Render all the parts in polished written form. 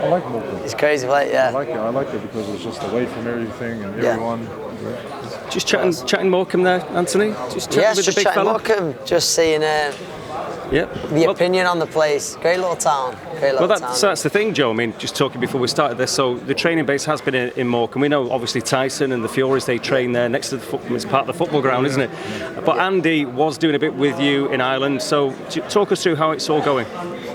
I like Morecambe. It's crazy, like, yeah. I like it because it's just away from everything and everyone. Just chatting Morecambe there, Anthony? Just chatting with the big fella? Morecambe, just seeing the opinion on the place. Great little town. That's the thing, Joe. I mean, just talking before we started this, so the training base has been in Morecambe. We know, obviously, Tyson and the Furies, they train there next to it's part of the football ground, isn't it? But Andy was doing a bit with you in Ireland, so talk us through how it's all going.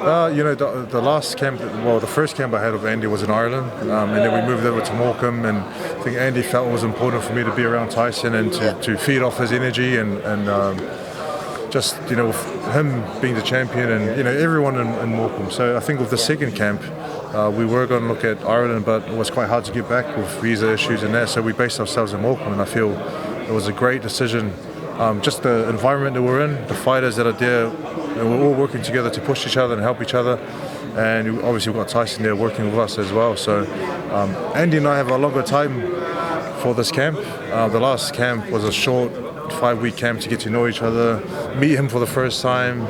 The last camp, the first camp I had of Andy was in Ireland, and then we moved over to Morecambe, and I think Andy felt it was important for me to be around Tyson and to feed off his energy and just, with him being the champion and, everyone in Morecambe. So I think with the second camp, we were going to look at Ireland, but it was quite hard to get back with visa issues and that, so we based ourselves in Morecambe, and I feel it was a great decision. Just the environment that we're in, the fighters that are there, we're all working together to push each other and help each other. And obviously we've got Tyson there working with us as well. So Andy and I have a longer time for this camp. The last camp was a short 5-week camp to get to know each other, meet him for the first time,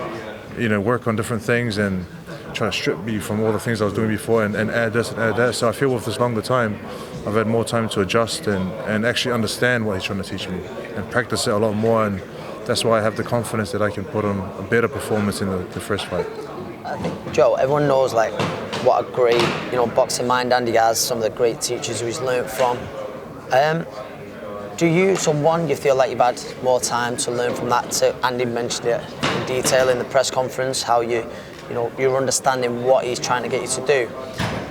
work on different things and try to strip me from all the things I was doing before and add this and add that. So I feel with this longer time, I've had more time to adjust and actually understand what he's trying to teach me and practice it a lot more. And that's why I have the confidence that I can put on a better performance in the first fight. I think, Joe, everyone knows what a great boxing mind Andy has, some of the great teachers who he's learnt from. You feel like you've had more time to learn from that? Andy mentioned it in detail in the press conference, how you're understanding what he's trying to get you to do.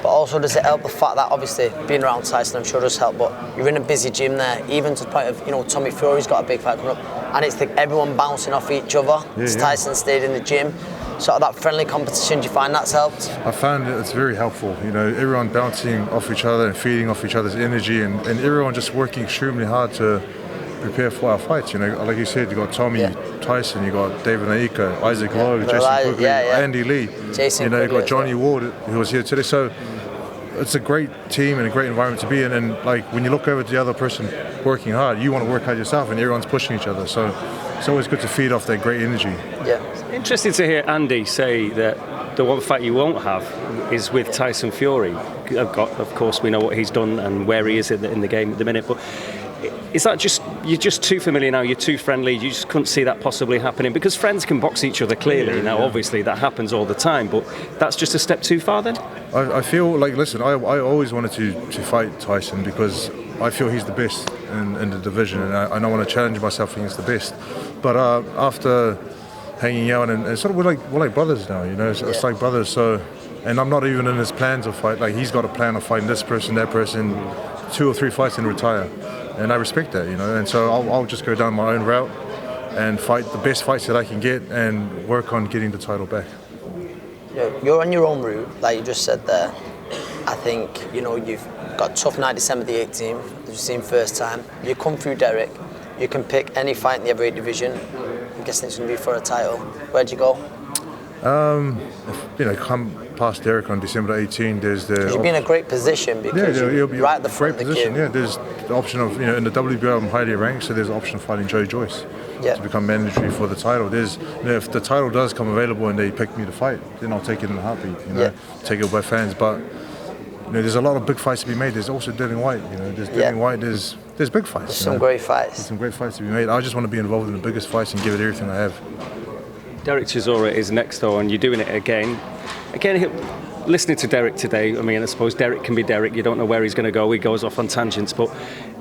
But also, does it help the fact that obviously being around Tyson, I'm sure does help, but you're in a busy gym there, even to the point of, Tommy Fury's got a big fight coming up, and it's everyone bouncing off each other. Tyson stayed in the gym. Sort of that friendly competition, do you find that's helped? I found it's very helpful. Everyone bouncing off each other and feeding off each other's energy, and everyone just working extremely hard to prepare for our fights. Like you said, you got Tommy, Tyson, you got David Naika, Isaac Lowe, Jason Quigley, Andy Lee. Jason you got Johnny Ward, who was here today. So it's a great team and a great environment to be in. And when you look over to the other person working hard, you want to work hard yourself, and everyone's pushing each other. So it's always good to feed off that great energy. Yeah. Interesting to hear Andy say that the one fight you won't have is with Tyson Fury. Of course, we know what he's done and where he is in the game at the minute, but is that you're just too familiar now, you're too friendly, you just couldn't see that possibly happening? Because friends can box each other clearly, obviously that happens all the time, but that's just a step too far then? I feel like, listen, I always wanted to fight Tyson because I feel he's the best in the division, and I want to challenge myself against the best. But after hanging out and sort of we're like brothers now, it's like brothers. So, and I'm not even in his plans of fight. Like, he's got a plan of fighting this person, that person, 2 or 3 fights and retire, and I respect that, And so I'll just go down my own route and fight the best fights that I can get and work on getting the title back. You're on your own route, like you just said there. I think you've got tough night December the 18th. You've seen first time. You come through Derek. You can pick any fight in the heavyweight division. I'm guessing it's going to be for a title. Where'd you go? Come past Derek on December 18. There's the. You'll be in a great position because you'll be right at the front of the queue. Yeah, there's the option of in the WBO I'm highly ranked, so there's the option of fighting Joe Joyce to become mandatory for the title. There's if the title does come available and they pick me to fight, then I'll take it in a heartbeat. Take it by fans, but. There's a lot of big fights to be made. There's also Dylan White. There's Dylan White. There's big fights. There's some great fights. There's some great fights to be made. I just want to be involved in the biggest fights and give it everything I have. Derek Chisora is next though, and you're doing it again. Listening to Derek today, I suppose Derek can be Derek. You don't know where he's going to go. He goes off on tangents, but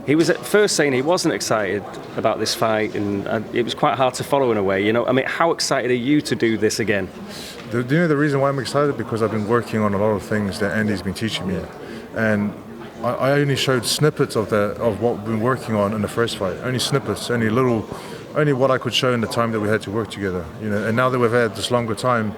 he was at first saying he wasn't excited about this fight, and it was quite hard to follow in a way. How excited are you to do this again? The reason why I'm excited because I've been working on a lot of things that Andy's been teaching me, and I only showed snippets of what we've been working on in the first fight. Only snippets, only what I could show in the time that we had to work together. And now that we've had this longer time,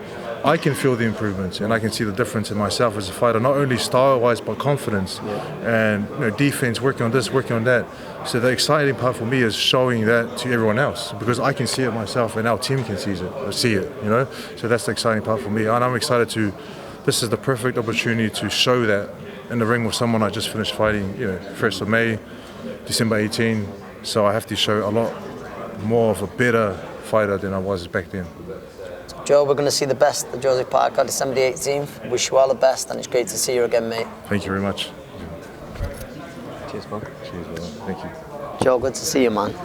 I can feel the improvements and I can see the difference in myself as a fighter, not only style-wise but confidence and defense, working on this, working on that. So the exciting part for me is showing that to everyone else because I can see it myself and our team can see it. So that's the exciting part for me, and I'm excited to. This is the perfect opportunity to show that in the ring with someone I just finished fighting. 1st of May, December 18. So I have to show a lot more of a better fighter than I was back then. Joe, we're going to see the best at Joseph Park on December the 18th. Wish you all the best, and it's great to see you again, mate. Thank you very much. Cheers, man. Cheers, brother. Thank you. Joe, good to see you, man.